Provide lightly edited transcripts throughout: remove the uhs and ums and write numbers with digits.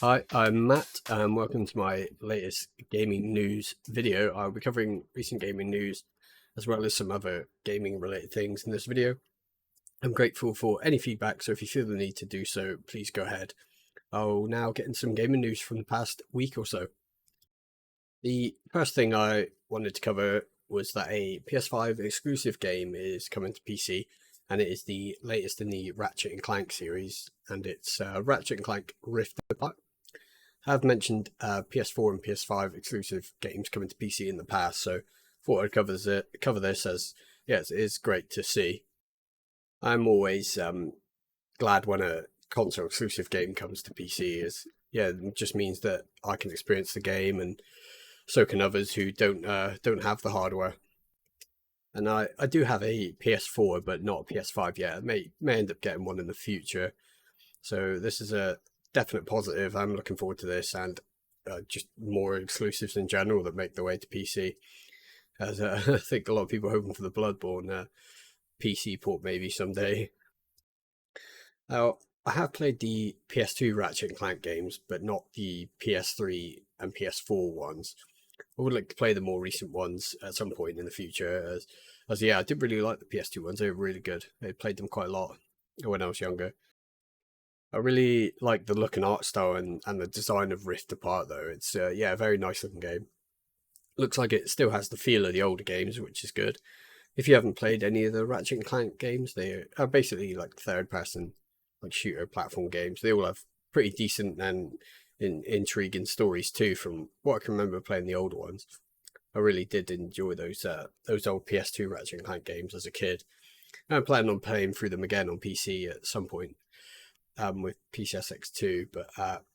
Hi, I'm Matt, and welcome to my latest gaming news video. I'll be covering recent gaming news as well as some other gaming related things in this video. I'm grateful for any feedback, so if you feel the need to do so, please go ahead. I'll now get into some gaming news from the past week or so. The first thing I wanted to cover was that a PS5 exclusive game is coming to PC, and it is the latest in the Ratchet and Clank series, and it's Ratchet and Clank Rift Apart. I've mentioned PS4 and PS5 exclusive games coming to PC in the past, so thought I'd cover this as yes, it is great to see. I'm always glad when a console exclusive game comes to PC, as yeah, it just means that I can experience the game, and so can others who don't have the hardware. And I do have a PS4, but not a PS5 yet. I may end up getting one in the future. So this is a definite positive. I'm looking forward to this, and just more exclusives in general that make their way to PC. As I think a lot of people are hoping for the Bloodborne PC port maybe someday. Now, I have played the PS2 Ratchet and Clank games, but not the PS3 and PS4 ones. I would like to play the more recent ones at some point in the future. As yeah, I did really like the PS2 ones. They were really good. I played them quite a lot when I was younger. I really like the look and art style and the design of Rift Apart, though. It's yeah, a very nice looking game. Looks like it still has the feel of the older games, which is good. If you haven't played any of the Ratchet and Clank games, they are basically like third person, like shooter platform games. They all have pretty decent and intriguing stories too. From what I can remember playing the older ones, I really did enjoy those old PS2 Ratchet and Clank games as a kid. And I'm planning on playing through them again on PC at some point with PCSX2, but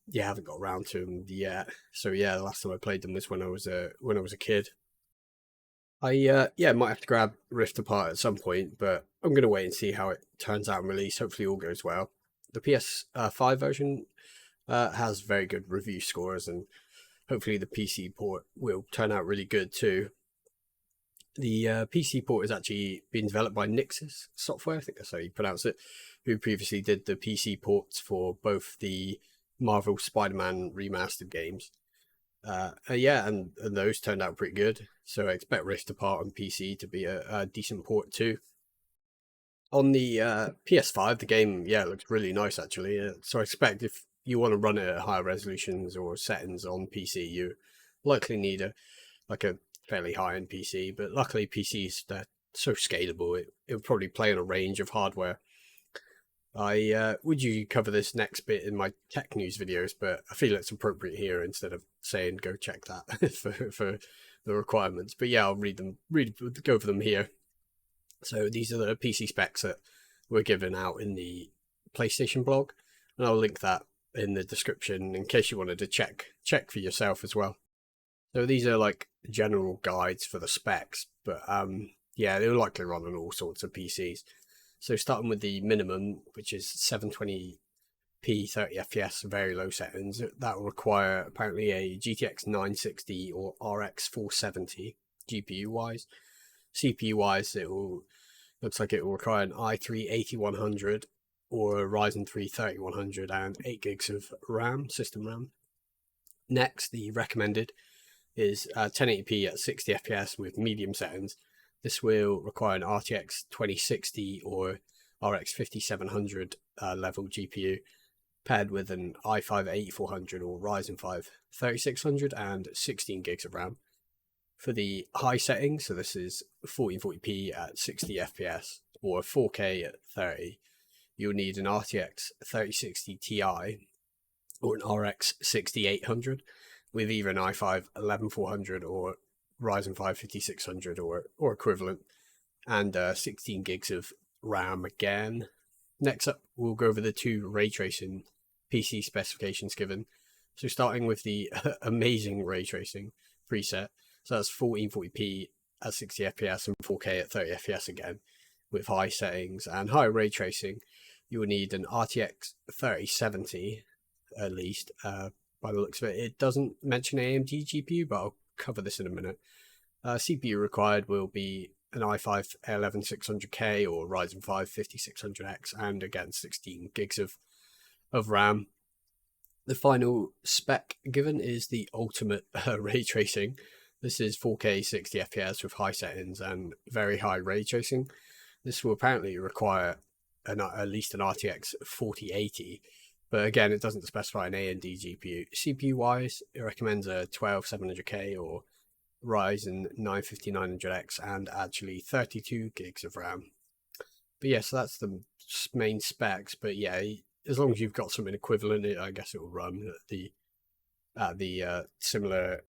yeah, I haven't got around to them yet. So yeah, the last time I played them was when I was a kid. I yeah, might have to grab Rift Apart at some point, but I'm gonna wait and see how it turns out and release. Hopefully, all goes well. The PS5 version has very good review scores, and hopefully the PC port will turn out really good too. The PC port has actually been developed by Nixxes Software, I think that's how you pronounce it, who previously did the PC ports for both the Marvel Spider-Man remastered games. Yeah, and those turned out pretty good. So I expect Rift Apart on PC to be a decent port too. On the PS5, the game, yeah, looks really nice actually. So I expect if you want to run it at higher resolutions or settings on PC, you likely need a fairly high end PC. But luckily, PCs they're so scalable; it would probably play on a range of hardware. I would usually cover this next bit in my tech news videos, but I feel it's appropriate here instead of saying go check that for the requirements. But yeah, I'll go over them here. So these are the PC specs that were given out in the PlayStation blog, and I'll link that in the description in case you wanted to check for yourself as well. So these are like general guides for the specs, but yeah, they'll likely run on all sorts of PCs. So starting with the minimum, which is 720p 30 FPS, very low settings, that will require apparently a GTX 960 or RX 470 GPU wise. CPU wise, looks like it will require an i3 8100 or a Ryzen 3 3100 and 8 gigs of RAM, system RAM. Next, the recommended is 1080p at 60 FPS with medium settings. This will require an RTX 2060 or RX 5700 level GPU paired with an i5 8400 or Ryzen 5 3600 and 16 gigs of RAM. For the high settings, so this is 1440p at 60 FPS or 4K at 30, you'll need an RTX 3060 Ti or an RX 6800 with either an i5 11400 or Ryzen 5 5600 or equivalent, and 16 gigs of RAM again. Next up, we'll go over the two ray tracing PC specifications given. So starting with the amazing ray tracing preset, so that's 1440p at 60 FPS and 4K at 30 FPS again, with high settings and high ray tracing. You will need an RTX 3070 at least. By the looks of it, it doesn't mention AMD GPU, but I'll cover this in a minute. CPU required will be an i5 11600K or Ryzen 5 5600X, and again 16 gigs of RAM. The final spec given is the ultimate ray tracing. This is 4K 60 FPS with high settings and very high ray tracing. This will apparently require at least an RTX 4080, but again, it doesn't specify an AMD GPU. CPU wise, it recommends a 12700K or Ryzen 95900X and actually 32 gigs of RAM. But yeah, so that's the main specs. But yeah, as long as you've got something equivalent, I guess it will run at the similar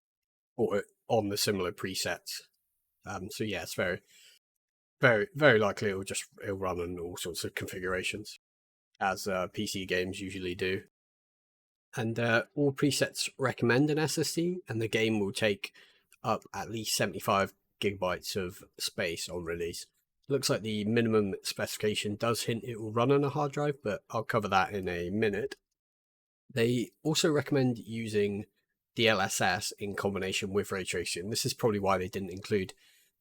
or on the similar presets. So yeah, it's very likely it'll run on all sorts of configurations, as PC games usually do. And all presets recommend an SSD, and the game will take up at least 75 gigabytes of space on release. Looks like the minimum specification does hint it will run on a hard drive, but I'll cover that in a minute. They also recommend using DLSS in combination with ray tracing. This is probably why they didn't include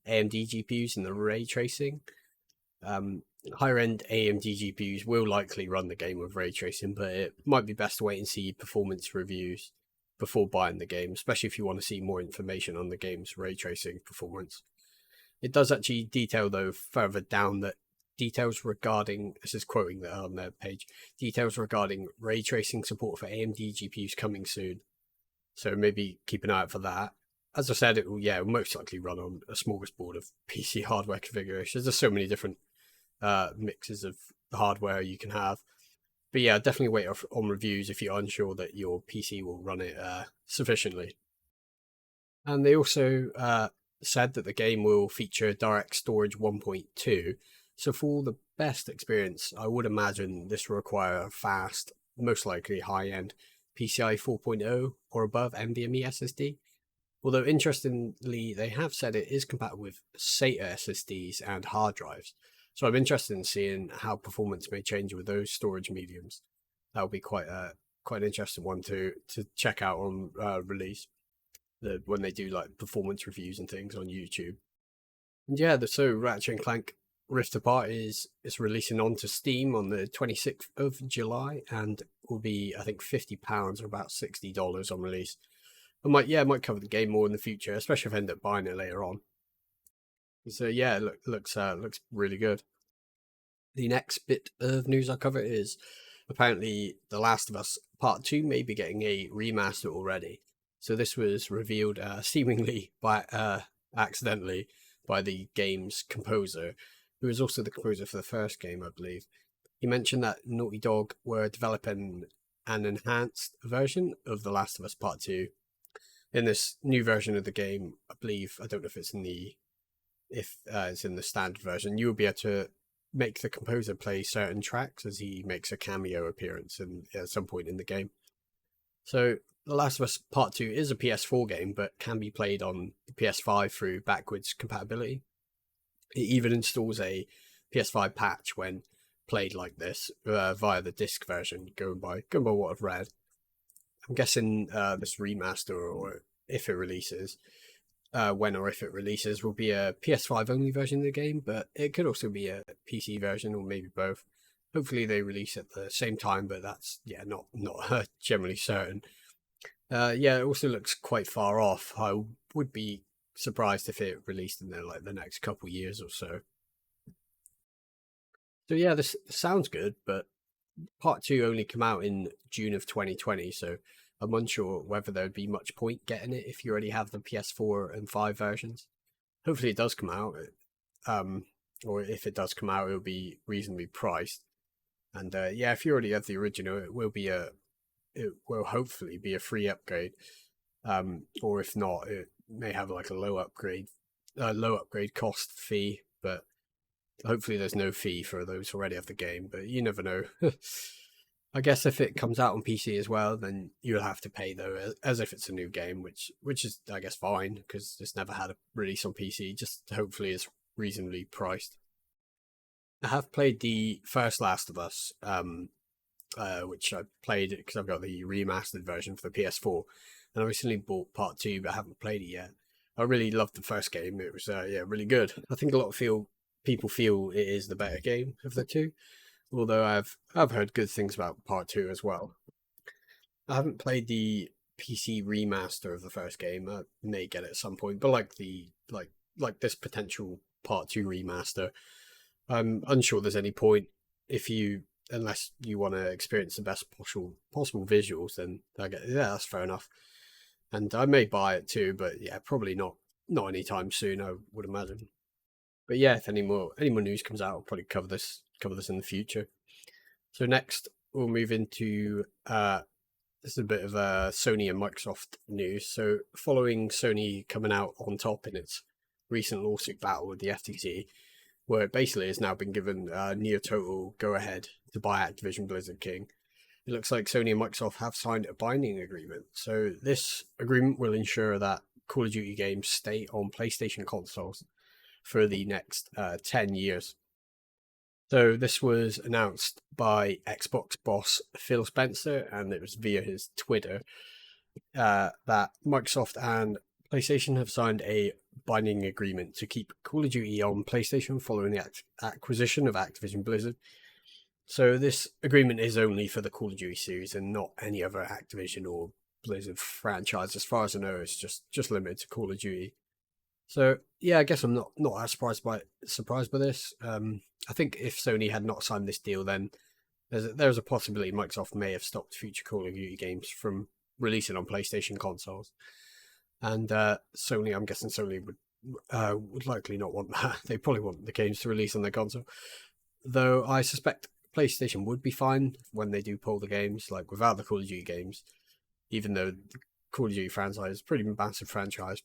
AMD GPUs in the ray tracing. Higher end AMD GPUs will likely run the game with ray tracing, but it might be best to wait and see performance reviews before buying the game, especially if you want to see more information on the game's ray tracing performance. It does actually detail, though, further down that details regarding, this is quoting that on their page, details regarding ray tracing support for AMD GPUs coming soon. So maybe keep an eye out for that. As I said, it will most likely run on a smorgasbord of PC hardware configurations. There's so many different mixes of hardware you can have. But yeah, definitely wait on reviews if you're unsure that your PC will run it sufficiently. And they also said that the game will feature Direct Storage 1.2. So for the best experience, I would imagine this will require a fast, most likely high-end PCI 4.0 or above NVMe SSD. Although interestingly, they have said it is compatible with SATA SSDs and hard drives. So I'm interested in seeing how performance may change with those storage mediums. That will be quite an interesting one to check out on release, when they do like performance reviews and things on YouTube. And yeah, so Ratchet and Clank Rift Apart is releasing onto Steam on the 26th of July and will be, I think, £50 or about $60 on release. I might cover the game more in the future, especially if I end up buying it later on. So yeah, looks really good. The next bit of news I cover is apparently The Last of Us Part 2 may be getting a remaster already. So this was revealed seemingly by accidentally by the game's composer, who was also the composer for the first game, I believe. He mentioned that Naughty Dog were developing an enhanced version of The Last of Us Part 2. In this new version of the game, I believe, I don't know if it's in the standard version, you will be able to make the composer play certain tracks as he makes a cameo appearance at some point in the game. So The Last of Us Part 2 is a PS4 game, but can be played on the PS5 through backwards compatibility. It even installs a PS5 patch when played like this via the disc version, going by what I've read. I'm guessing this remaster, or if it releases, when or if it releases, will be a PS5 only version of the game, but it could also be a PC version or maybe both. Hopefully they release at the same time, but that's not generally certain. It also looks quite far off. I would be surprised if it released in the next couple years or so. So yeah, this sounds good, but Part 2 only came out in June of 2020, so I'm unsure whether there would be much point getting it if you already have the PS4 and 5 versions. Hopefully it does come out, or if it does come out, it'll be reasonably priced. And if you already have the original, it will hopefully be a free upgrade. Or if not, it may have like a low upgrade cost fee, but hopefully there's no fee for those who already have the game, but you never know. I guess if it comes out on PC as well, then you'll have to pay, though, as if it's a new game, which is, I guess, fine, because it's never had a release on PC, just hopefully it's reasonably priced. I have played the first Last of Us, which I played because I've got the remastered version for the PS4, and I recently bought Part 2, but I haven't played it yet. I really loved the first game. It was really good. I think a lot of people feel it is the better game of the two, although I've heard good things about Part 2 as well. I haven't played the PC remaster of the first game. I may get it at some point, but like this potential part 2 remaster, I'm unsure there's any point if you unless you want to experience the best possible visuals. Then yeah, that's fair enough. And I may buy it too, but yeah, probably not anytime soon, I would imagine. But yeah, if any more news comes out, I'll probably cover this in the future. So next we'll move into this is a bit of Sony and Microsoft news. So following Sony coming out on top in its recent lawsuit battle with the FTC, where it basically has now been given near total go ahead to buy Activision Blizzard King, it looks like Sony and Microsoft have signed a binding agreement. So this agreement will ensure that Call of Duty games stay on PlayStation consoles for the next 10 years. So this was announced by Xbox boss Phil Spencer, and it was via his Twitter that Microsoft and PlayStation have signed a binding agreement to keep Call of Duty on PlayStation following the acquisition of Activision Blizzard. So this agreement is only for the Call of Duty series and not any other Activision or Blizzard franchise. As far as I know, it's just limited to Call of Duty. So yeah, I guess I'm not as surprised by this. I think if Sony had not signed this deal, then there's a possibility Microsoft may have stopped future Call of Duty games from releasing on PlayStation consoles, and Sony, I'm guessing Sony would likely not want that. They probably want the games to release on their console, though I suspect PlayStation would be fine when they do pull the games, like without the Call of Duty games, even though the Call of Duty franchise is a pretty massive franchise.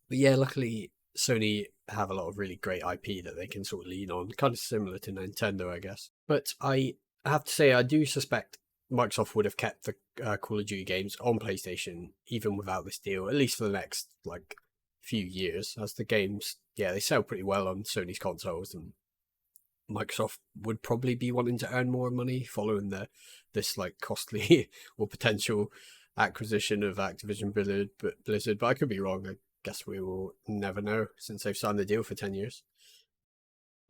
But yeah, luckily Sony have a lot of really great IP that they can sort of lean on, kind of similar to Nintendo, I guess. But I have to say, I do suspect Microsoft would have kept the Call of Duty games on PlayStation even without this deal, at least for the next few years, as the games, yeah, they sell pretty well on Sony's consoles, and Microsoft would probably be wanting to earn more money following this costly or potential acquisition of Activision Blizzard. But I could be wrong. I guess we will never know since they've signed the deal for 10 years.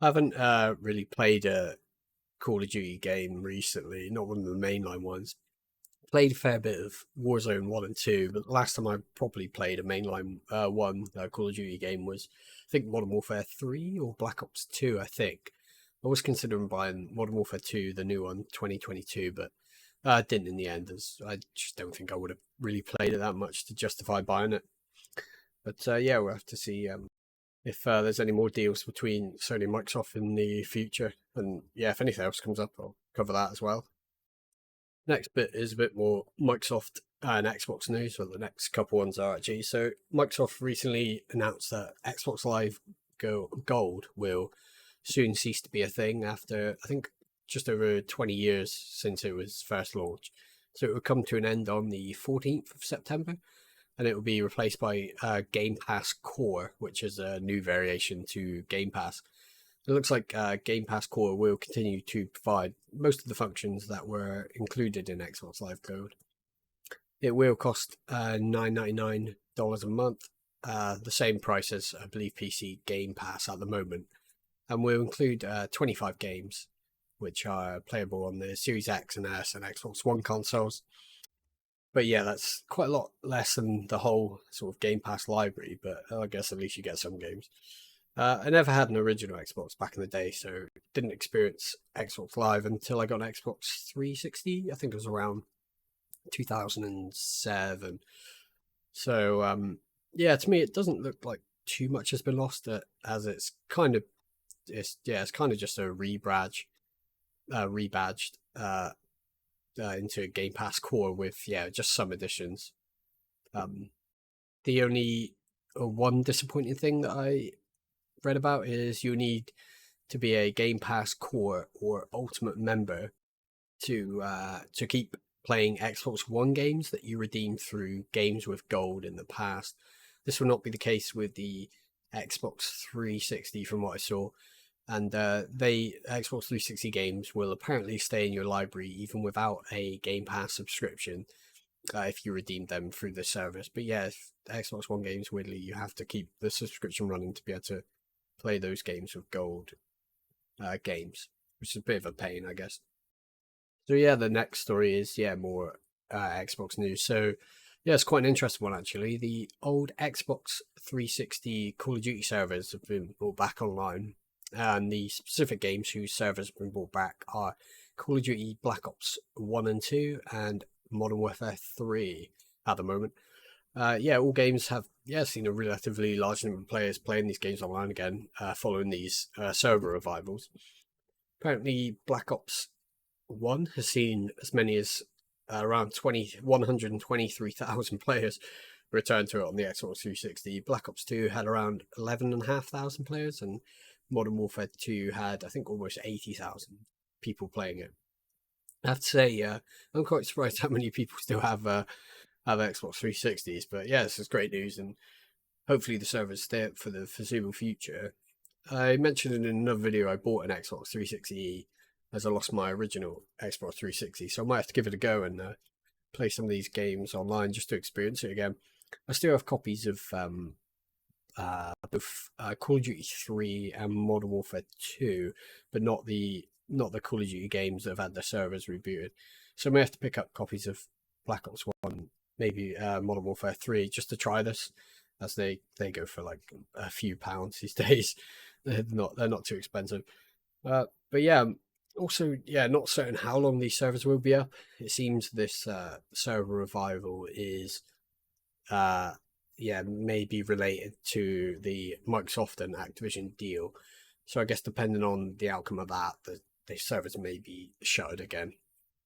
I haven't really played a Call of Duty game recently, not one of the mainline ones. Played a fair bit of Warzone 1 and 2, but the last time I properly played a mainline one Call of Duty game was, I think, Modern Warfare 3 or Black Ops 2, I think. I was considering buying Modern Warfare 2, the new one, 2022, but I didn't in the end, as I just don't think I would have really played it that much to justify buying it. But yeah, we'll have to see if there's any more deals between Sony and Microsoft in the future. And yeah, if anything else comes up, I'll cover that as well. Next bit is a bit more Microsoft and Xbox news. Well, the next couple ones are actually. So Microsoft recently announced that Xbox Live Gold will soon cease to be a thing after, I think, just over 20 years since it was first launched. So it will come to an end on the 14th of September, and it will be replaced by Game Pass Core, which is a new variation to Game Pass. It looks like Game Pass Core will continue to provide most of the functions that were included in Xbox Live Gold. It will cost $9.99 a month, the same price as, I believe, PC Game Pass at the moment, and will include 25 games, which are playable on the Series X and S and Xbox One consoles. But yeah, that's quite a lot less than the whole sort of Game Pass library, but I guess at least you get some games. I never had an original Xbox back in the day, so didn't experience Xbox Live until I got an Xbox 360. I think it was around 2007. So yeah, to me it doesn't look like too much has been lost, as it's kind of just a rebadged into Game Pass Core with just some additions. The only one disappointing thing that I read about is you need to be a Game Pass Core or Ultimate member to keep playing Xbox One games that you redeemed through Games with Gold in the past. This will not be the case with the Xbox 360 from what I saw, and Xbox 360 games will apparently stay in your library even without a Game Pass subscription if you redeem them through the service. But yeah, if Xbox One games, weirdly, you have to keep the subscription running to be able to play those games with gold games, which is a bit of a pain, I guess. So yeah, the next story is more Xbox news. So yeah, it's quite an interesting one actually. The old Xbox 360 Call of Duty servers have been brought back online, and the specific games whose servers have been brought back are Call of Duty Black Ops 1 and 2 and Modern Warfare 3 at the moment. Yeah, all games have seen a relatively large number of players playing these games online again, following these server revivals. Apparently, Black Ops 1 has seen as many as around 123,000 players return to it on the Xbox 360. Black Ops 2 had around 11,500 players, and Modern Warfare 2 had, I think, almost 80,000 people playing it. I have to say, I'm quite surprised how many people still have Xbox 360s, but yeah, this is great news, and hopefully the servers stay up for the foreseeable future. I mentioned in another video I bought an Xbox 360 as I lost my original Xbox 360, so I might have to give it a go and play some of these games online just to experience it again. I still have copies of both Call of Duty 3 and Modern Warfare 2, but not the Call of Duty games that have had their servers rebooted. So I may have to pick up copies of Black Ops 1, maybe Modern Warfare 3, just to try this, as they go for like a few pounds these days. They're not too expensive. But yeah, also not certain how long these servers will be up. It seems this server revival is maybe related to the Microsoft and Activision deal. So I guess depending on the outcome of that, the servers may be shuttered again.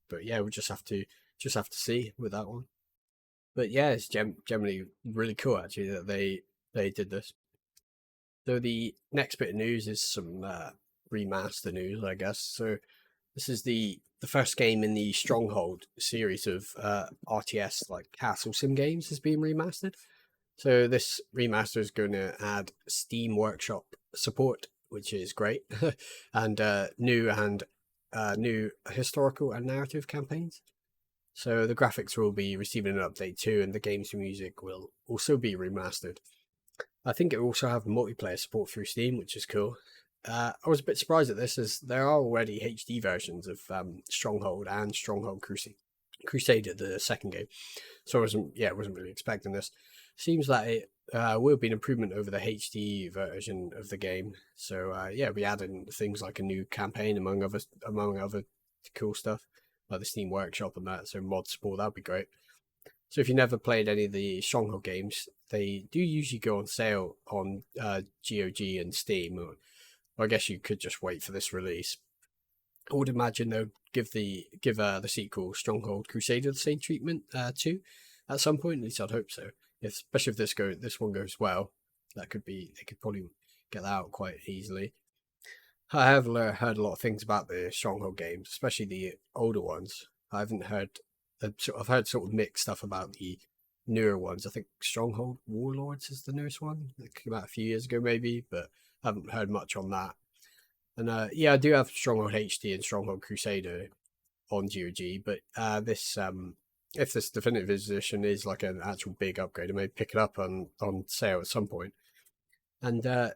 But yeah, we'll just have to see with that one. But yeah, it's generally really cool actually that they did this. So the next bit of news is some remaster news, I guess. So this is the first game in the Stronghold series of RTS like castle sim games is being remastered. So this remaster is going to add Steam Workshop support, which is great, and new historical and narrative campaigns. So the graphics will be receiving an update too, and the game's music will also be remastered. I think it will also have multiplayer support through Steam, which is cool. I was a bit surprised at this, as there are already HD versions of Stronghold and Stronghold Crusader, the second game. So I wasn't really expecting this. Seems like it will be an improvement over the HD version of the game. So we added things like a new campaign among other cool stuff, like the Steam Workshop and that. So mod support, that'd be great. So if you never played any of the Stronghold games, they do usually go on sale on GOG and Steam, or I guess you could just wait for this release. I would imagine they'll give the sequel Stronghold Crusader the same treatment too at some point. At least I'd hope so. Especially if this one goes well, they could probably get that out quite easily. I have heard a lot of things about the Stronghold games, especially the older ones. I haven't heard. I've heard sort of mixed stuff about the newer ones. I think Stronghold Warlords is the newest one. It came out a few years ago, maybe, but I haven't heard much on that. And I do have Stronghold HD and Stronghold Crusader on GOG, but if this definitive edition is like an actual big upgrade, I may pick it up on sale at some point. And it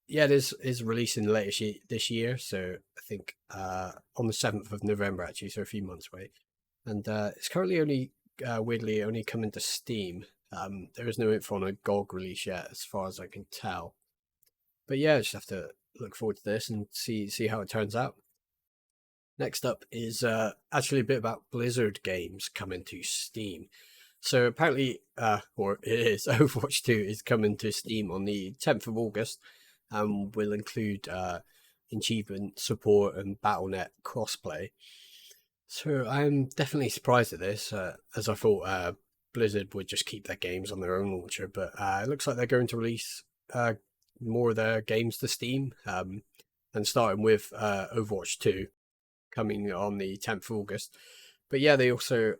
is releasing later this year, so I think on the 7th of November actually, so a few months away. And it's currently only weirdly only coming to Steam. There is no info on a GOG release yet, as far as I can tell. But yeah, I just have to look forward to this and see how it turns out. Next up is actually a bit about Blizzard games coming to Steam. So apparently, or it is, Overwatch 2 is coming to Steam on the 10th of August and will include achievement support and Battle.net crossplay. So I'm definitely surprised at this, as I thought Blizzard would just keep their games on their own launcher, but it looks like they're going to release more of their games to Steam, and starting with Overwatch 2 coming on the 10th of August. But yeah, they also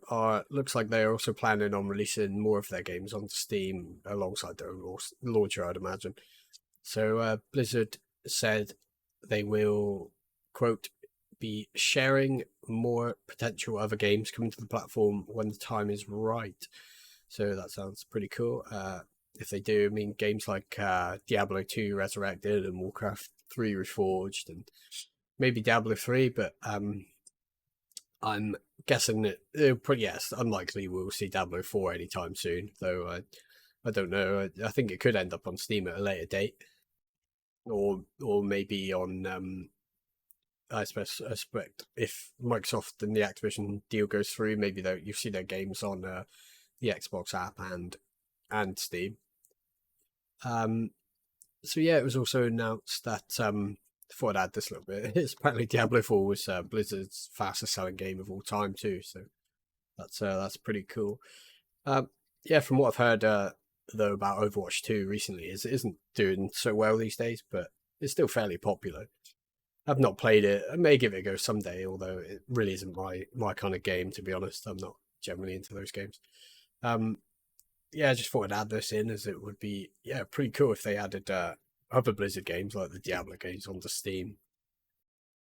looks like they're also planning on releasing more of their games onto Steam alongside their own launcher, I'd imagine. So Blizzard said they will, quote, be sharing more potential other games coming to the platform when the time is right. So that sounds pretty cool. If they do, I mean, games like Diablo 2 Resurrected and Warcraft 3 Reforged and maybe Diablo 3, but I'm guessing that pretty yes, unlikely we'll see Diablo 4 anytime soon. Though I don't know. I think it could end up on Steam at a later date, or maybe on I suspect if Microsoft and the Activision deal goes through, maybe you see their games on the Xbox app and Steam. So yeah, it was also announced that before I'd add this a little bit, it's apparently Diablo 4 was Blizzard's fastest selling game of all time too. So that's pretty cool. Yeah, from what I've heard though about Overwatch 2 recently, is it isn't doing so well these days, but it's still fairly popular. I've not played it. I may give it a go someday, although it really isn't my kind of game, to be honest. I'm not generally into those games. Yeah, I just thought I'd add this in, as it would be pretty cool if they added other Blizzard games like the Diablo games onto Steam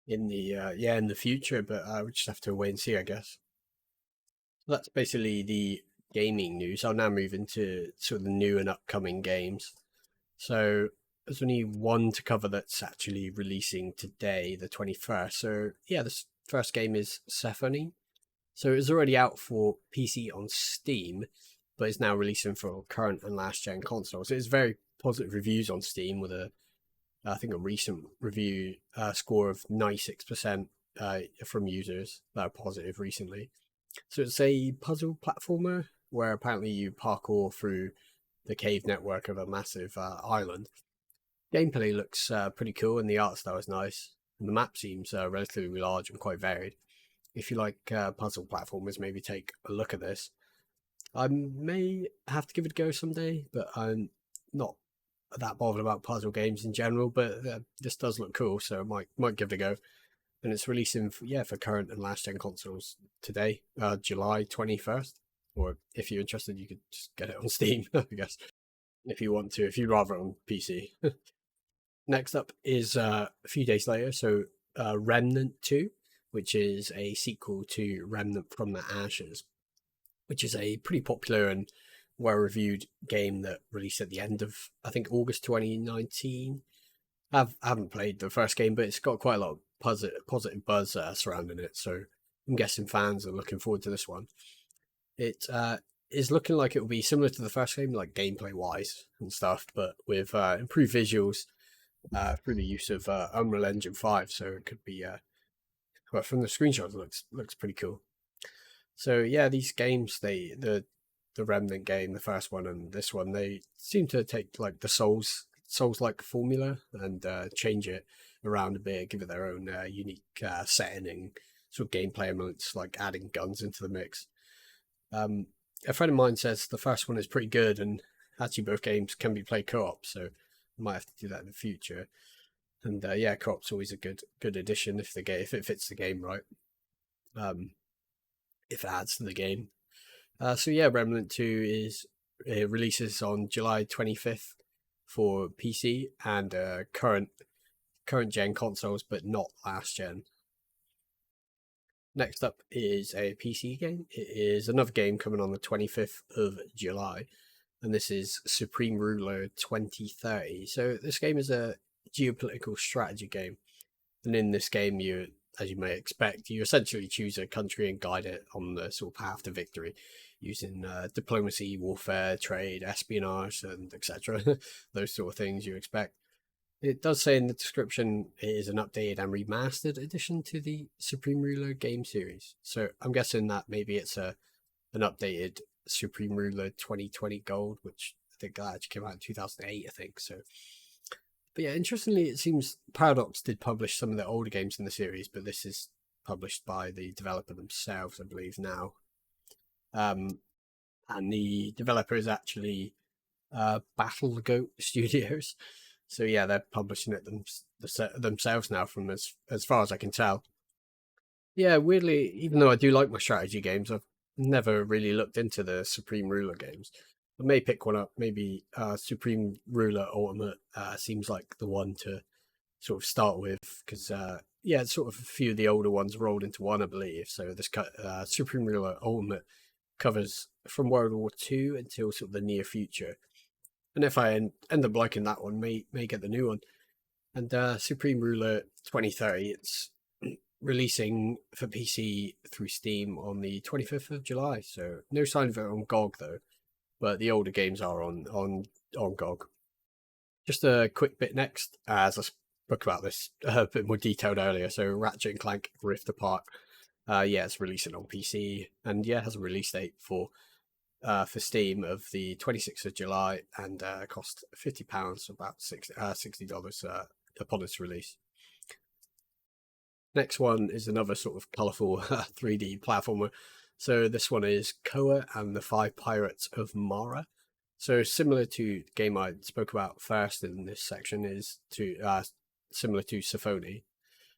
in the future. But we just have to wait and see, I guess. That's basically the gaming news. I'll now move into sort of the new and upcoming games. So there's only one to cover that's actually releasing today, the 21st. So yeah, this first game is Symphony. So it was already out for PC on Steam, but it's now releasing for current and last gen consoles. It's very positive reviews on Steam, with I think a recent review score of 96% from users that are positive recently. So it's a puzzle platformer where apparently you parkour through the cave network of a massive island. Gameplay looks pretty cool, and the art style is nice. And the map seems relatively large and quite varied. If you like puzzle platformers, maybe take a look at this. I may have to give it a go someday, but I'm not that bothered about puzzle games in general. But this does look cool, so I might give it a go. And it's releasing for current and last gen consoles today, July 21st. Or if you're interested, you could just get it on Steam, I guess, if you want to. If you'd rather on PC. Next up is a few days later, so Remnant 2, which is a sequel to Remnant from the Ashes, which is a pretty popular and well-reviewed game that released at the end of, I think, August 2019. I haven't played the first game, but it's got quite a lot of positive buzz surrounding it, so I'm guessing fans are looking forward to this one. It is looking like it will be similar to the first game, like gameplay-wise and stuff, but with improved visuals through the use of Unreal Engine 5, so it could be well, from the screenshots looks pretty cool. So yeah, these games, the Remnant game, the first one and this one, they seem to take like the Souls like formula and change it around a bit, give it their own unique setting and sort of gameplay elements, like adding guns into the mix. A friend of mine says the first one is pretty good, and actually both games can be played co-op, so I might have to do that in the future. And yeah, co-op's always a good addition if it fits the game right. If it adds to the game. So yeah, Remnant 2 releases on July 25th for PC and current gen consoles, but not last gen. Next up is a PC game. It is another game coming on the 25th of July, and this is Supreme Ruler 2030. So this game is a geopolitical strategy game, and in this game, as you may expect, you essentially choose a country and guide it on the sort of path to victory, using diplomacy, warfare, trade, espionage, and etc. Those sort of things you expect. It does say in the description it is an updated and remastered addition to the Supreme Ruler game series. So I'm guessing that maybe it's an updated Supreme Ruler 2020 Gold, which I think that actually came out in 2008, I think. So, but yeah, interestingly, it seems Paradox did publish some of the older games in the series, but this is published by the developer themselves, I believe, now. And the developer is actually Battle Goat Studios. So yeah, they're publishing it themselves now, from as far as I can tell. Yeah, weirdly, even though I do like my strategy games, I've never really looked into the Supreme Ruler games. I may pick one up. Maybe Supreme Ruler Ultimate seems like the one to sort of start with, because yeah, it's sort of a few of the older ones rolled into one, I believe. So this Supreme Ruler Ultimate covers from World War II until sort of the near future. And if I end up liking that one, may get the new one. And Supreme Ruler 2030, releasing for PC through Steam on the 25th of July. So no sign of it on GOG though, but the older games are on GOG. Just a quick bit next, as I spoke about this a bit more detailed earlier. So Ratchet and Clank Rift Apart, yeah, it's releasing on PC, and yeah, it has a release date for Steam of the 26th of July, and cost £50, about $60 upon its release. Next one is another sort of colourful 3D platformer. So this one is Koa and the Five Pirates of Mara. So similar to the game I spoke about first in this section is similar to Symphony.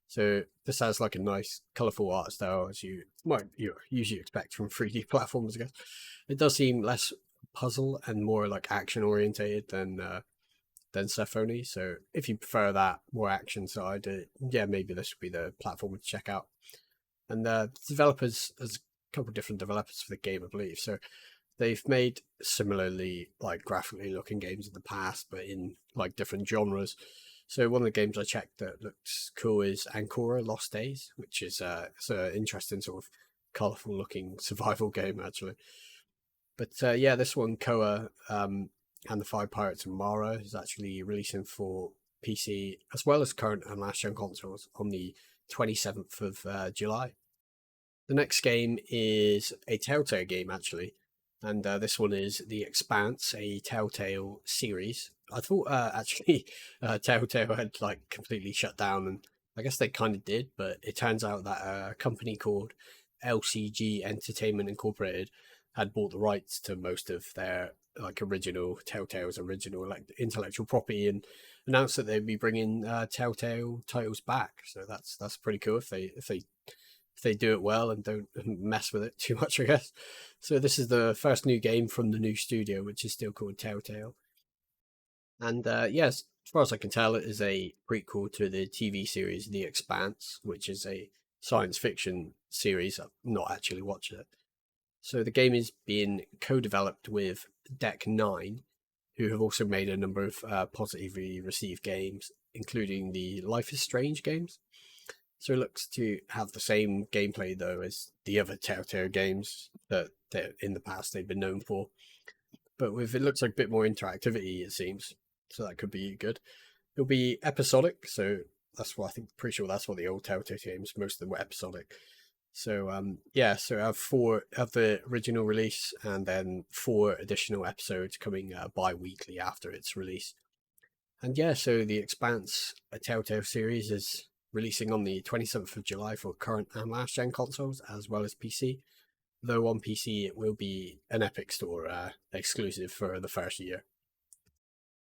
So this has like a nice colourful art style, as you might usually expect from 3D platformers, I guess. It does seem less puzzle and more like action orientated than Symphony. So if you prefer that more action side, yeah, maybe this would be the platform to check out. And the developers, there's a couple of different developers for the game, I believe. So they've made similarly like graphically looking games in the past, but in like different genres. So one of the games I checked that looks cool is Ancora Lost Days, which is it's an interesting sort of colourful looking survival game actually. But yeah, this one, Koa and the Five Pirates of Mara, is actually releasing for PC as well as current and last gen consoles on the 27th of July. The next game is a Telltale game actually, and this one is The Expanse, a Telltale series. I thought actually Telltale had like completely shut down, and I guess they kind of did, but it turns out that a company called LCG Entertainment Incorporated had bought the rights to most of their like original Telltale's original like intellectual property, and announced that they'd be bringing Telltale titles back. So that's pretty cool if they do it well and don't mess with it too much, I guess. So this is the first new game from the new studio, which is still called Telltale. And yes, as far as I can tell, it is a prequel to the TV series The Expanse, which is a science fiction series. I've not actually watched it. So the game is being co-developed with Deck 9, who have also made a number of positively received games, including the Life is Strange games. So it looks to have the same gameplay though as the other Telltale games that in the past they've been known for, but with it looks like a bit more interactivity, it seems. So that could be good. It'll be episodic, so that's what I think. Pretty sure that's what the old Telltale games, most of them were episodic. So yeah, so I have 4 of the original release, and then 4 additional episodes coming bi-weekly after its release. And yeah, so The Expanse, a Telltale series, is releasing on the 27th of July for current and last gen consoles as well as PC. Though on PC it will be an Epic Store exclusive for the first year.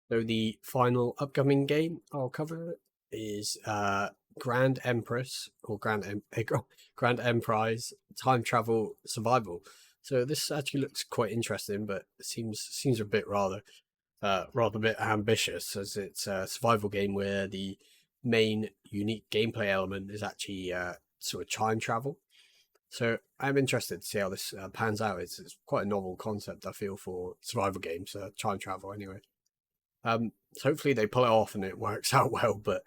So the final upcoming game I'll cover is Grand Empress or Grand Emprise Time Travel Survival. So this actually looks quite interesting, but it seems a bit rather a bit ambitious, as it's a survival game where the main unique gameplay element is actually sort of time travel. So I'm interested to see how this pans out. It's quite a novel concept, I feel, for survival games, time travel anyway. So hopefully they pull it off and it works out well, but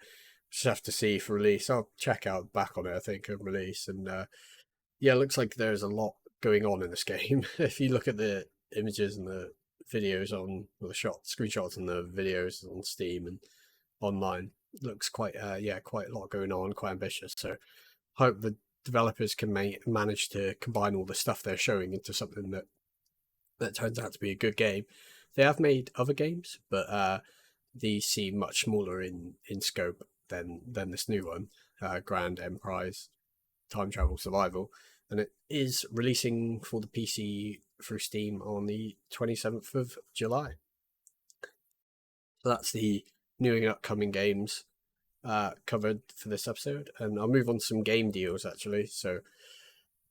just have to see for release. I'll check out back on it, I think, on release. And yeah, it looks like there's a lot going on in this game. If you look at the images and the videos on the screenshots and the videos on Steam and online, it looks quite quite a lot going on, quite ambitious. So hope the developers can manage to combine all the stuff they're showing into something that turns out to be a good game. They have made other games, but these seem much smaller in scope than this new one, Grand Emprise Time Travel Survival, and it is releasing for the PC through Steam on the 27th of July. So that's the new and upcoming games covered for this episode, and I'll move on to some game deals actually. So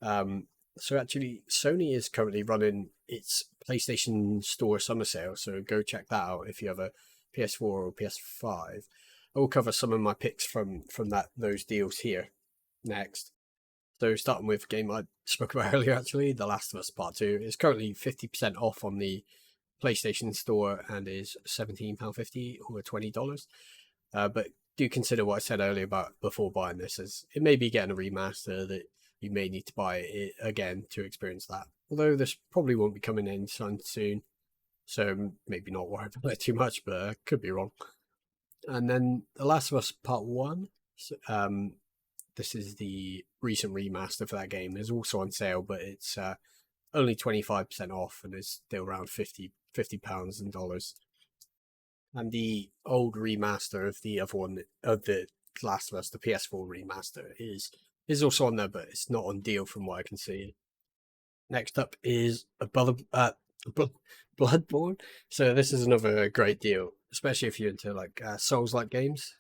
actually Sony is currently running its PlayStation Store summer sale, so go check that out if you have a PS4 or PS5. I will cover some of my picks from those deals here next. So starting with a game I spoke about earlier, actually, The Last of Us Part 2 is currently 50% off on the PlayStation Store and is £17.50 or $20. But do consider what I said earlier about before buying this, as it may be getting a remaster that you may need to buy it again to experience that. Although this probably won't be coming anytime soon, so maybe not worry about it too much, but I could be wrong. And then The Last of Us Part 1. This is the recent remaster for that game. It's also on sale, but it's only 25% off and is still around £50 in dollars. And the old remaster of the other one, of the Last of Us, the PS4 remaster, is also on there, but it's not on deal from what I can see. Next up is Bloodborne. So this is another great deal, especially if you're into like Souls-like games.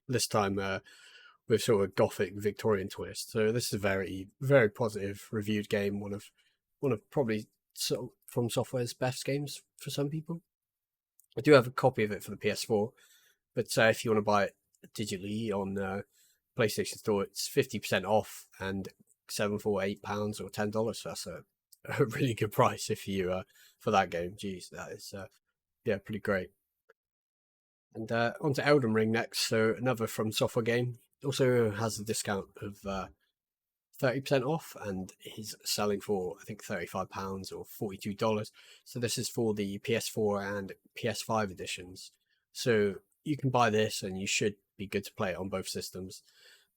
This time with sort of gothic Victorian twist. So this is a very, very positive reviewed game. One of probably From Software's best games for some people. I do have a copy of it for the PS4, but if you want to buy it digitally on PlayStation Store, it's 50% off and £7 for £8 or $10. So that's a really good price if you for that game. Jeez, that is pretty great. And on to Elden Ring next. So another From Software game. Also has a discount of 30% off and is selling for, I think, £35 or $42. So this is for the PS4 and PS5 editions. So you can buy this and you should be good to play it on both systems.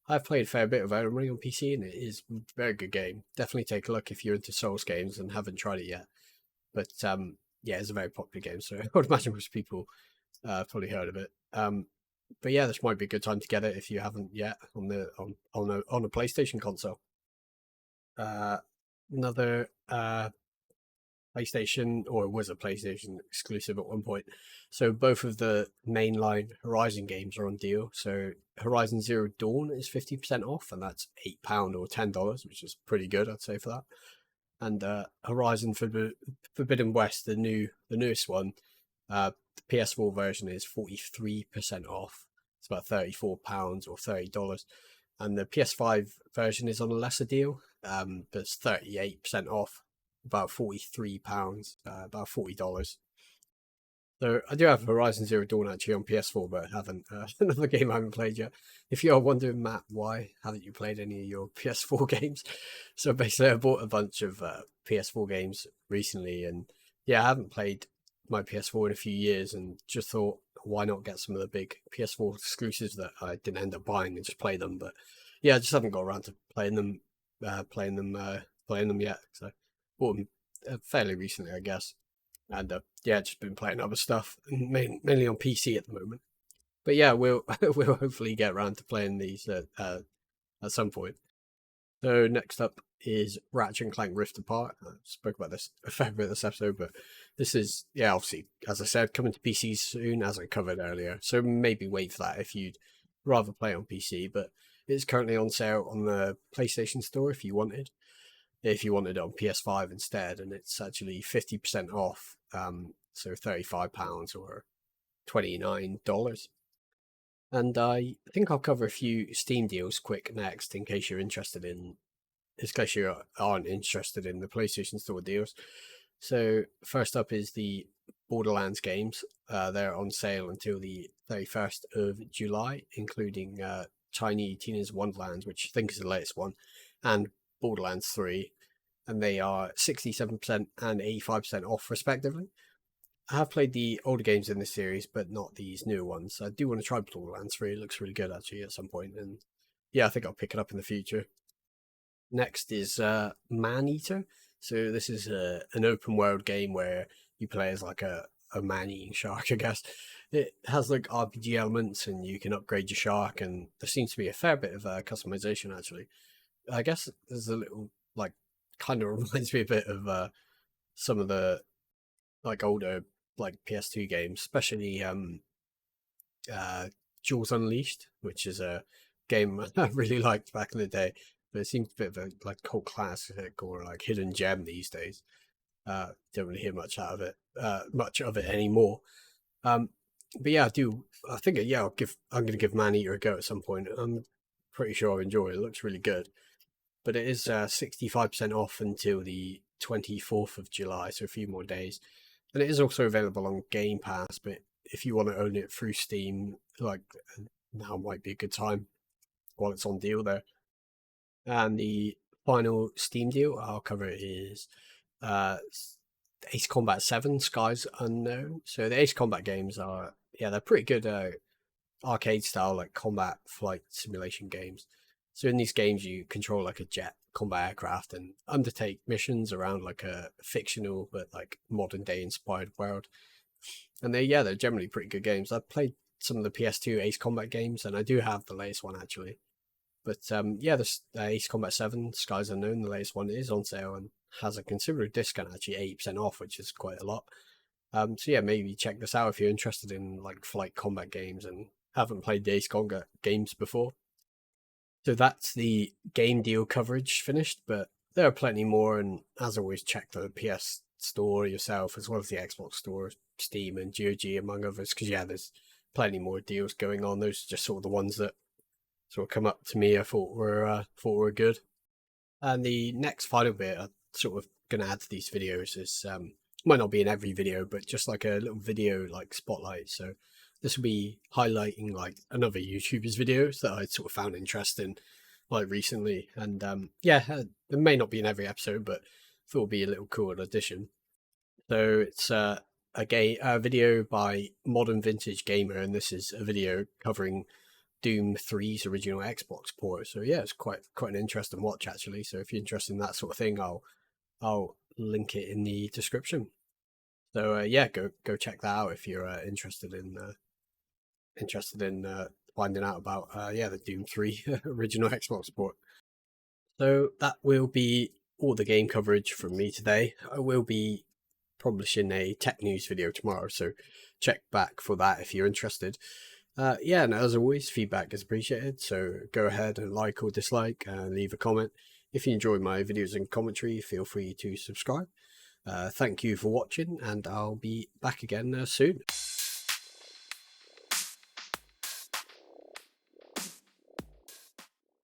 I've played a fair bit of Elden Ring on PC and it is a very good game. Definitely take a look if you're into Souls games and haven't tried it yet. But it's a very popular game, so I would imagine most people probably heard of it. But yeah, this might be a good time to get it if you haven't yet on a PlayStation console. Another PlayStation, or it was a PlayStation exclusive at one point. So both of the mainline Horizon games are on deal. So Horizon Zero Dawn is 50% off, and that's £8 or $10, which is pretty good, I'd say, for that. And Horizon Forbidden West, the newest one, the PS4 version is 43% off. It's about £34 or $30. And the PS5 version is on a lesser deal, but it's 38% off, about £43, about $40. So I do have Horizon Zero Dawn actually on PS4, but I haven't. Another game I haven't played yet. If you're wondering, Matt, why haven't you played any of your PS4 games? So basically, I bought a bunch of PS4 games recently, and I haven't played my PS4 in a few years, and just thought, why not get some of the big PS4 exclusives that I didn't end up buying and just play them? But I just haven't got around to playing them yet. So bought them fairly recently, I guess. And just been playing other stuff, mainly on PC at the moment. But we'll we'll hopefully get around to playing these at some point. So next up is Ratchet and Clank Rift Apart. I spoke about this a fair bit this episode, but this is obviously, as I said, coming to PC soon, as I covered earlier. So maybe wait for that if you'd rather play on PC. But it's currently on sale on the PlayStation Store if you wanted it on PS5 instead, and it's actually 50% off, so £35 or $29. And I think I'll cover a few Steam deals quick next, in case you aren't interested in the PlayStation Store deals. So first up is the Borderlands games. They're on sale until the 31st of July, including Tiny Tina's Wonderlands, which I think is the latest one, and Borderlands 3, and they are 67% and 85% off respectively. I have played the older games in this series, but not these newer ones. I do want to try Borderlands 3. It looks really good actually at some point, and I think I'll pick it up in the future. Next is Maneater. So this is an open world game where you play as like a man-eating shark, I guess. It has like RPG elements, and you can upgrade your shark, and there seems to be a fair bit of customization actually. I guess there's a little like kind of reminds me a bit of some of the like older like PS2 games, especially Jaws Unleashed, which is a game I really liked back in the day, but it seems a bit of a like cult classic or like hidden gem these days. Don't really hear much of it anymore. But I do. I think I'm going to give Maneater a go at some point. I'm pretty sure I'll enjoy it. It looks really good. But it is 65% off until the 24th of July, so a few more days. And it is also available on Game Pass, but if you want to own it through Steam, like now might be a good time while it's on deal there. And the final Steam deal I'll cover is Ace Combat 7 Skies Unknown. So the Ace Combat games are, they're pretty good arcade style, like combat flight simulation games. So in these games, you control like a jet combat aircraft and undertake missions around like a fictional but like modern day inspired world. And they're generally pretty good games. I've played some of the PS2 Ace Combat games, and I do have the latest one actually. But the Ace Combat 7 Skies Unknown, the latest one, is on sale and has a considerable discount, actually 80% off, which is quite a lot. So yeah, maybe check this out if you're interested in like flight combat games and haven't played the Ace Combat games before. So that's the game deal coverage finished, but there are plenty more, and as always, check the PS Store yourself, as well as the Xbox Store, Steam, and GOG, among others, because there's plenty more deals going on. Those are just sort of the ones that sort of come up to me I thought were good. And the next final bit I'm sort of going to add to these videos is might not be in every video, but just like a little video like spotlight. So this will be highlighting like another YouTuber's videos that I sort of found interesting like recently. And it may not be in every episode, but I thought it would be a little cool addition. So it's a video by Modern Vintage Gamer, and this is a video covering Doom 3's original Xbox port. So yeah, it's quite an interesting watch actually. So if you're interested in that sort of thing, I'll link it in the description. So go check that out if you're interested in finding out about the Doom 3 original Xbox port. So that will be all the game coverage from me today. I will be publishing a tech news video tomorrow, so check back for that if you're interested. And as always, feedback is appreciated, so go ahead and like or dislike and leave a comment. If you enjoy my videos and commentary, feel free to subscribe. Thank you for watching, and I'll be back again soon.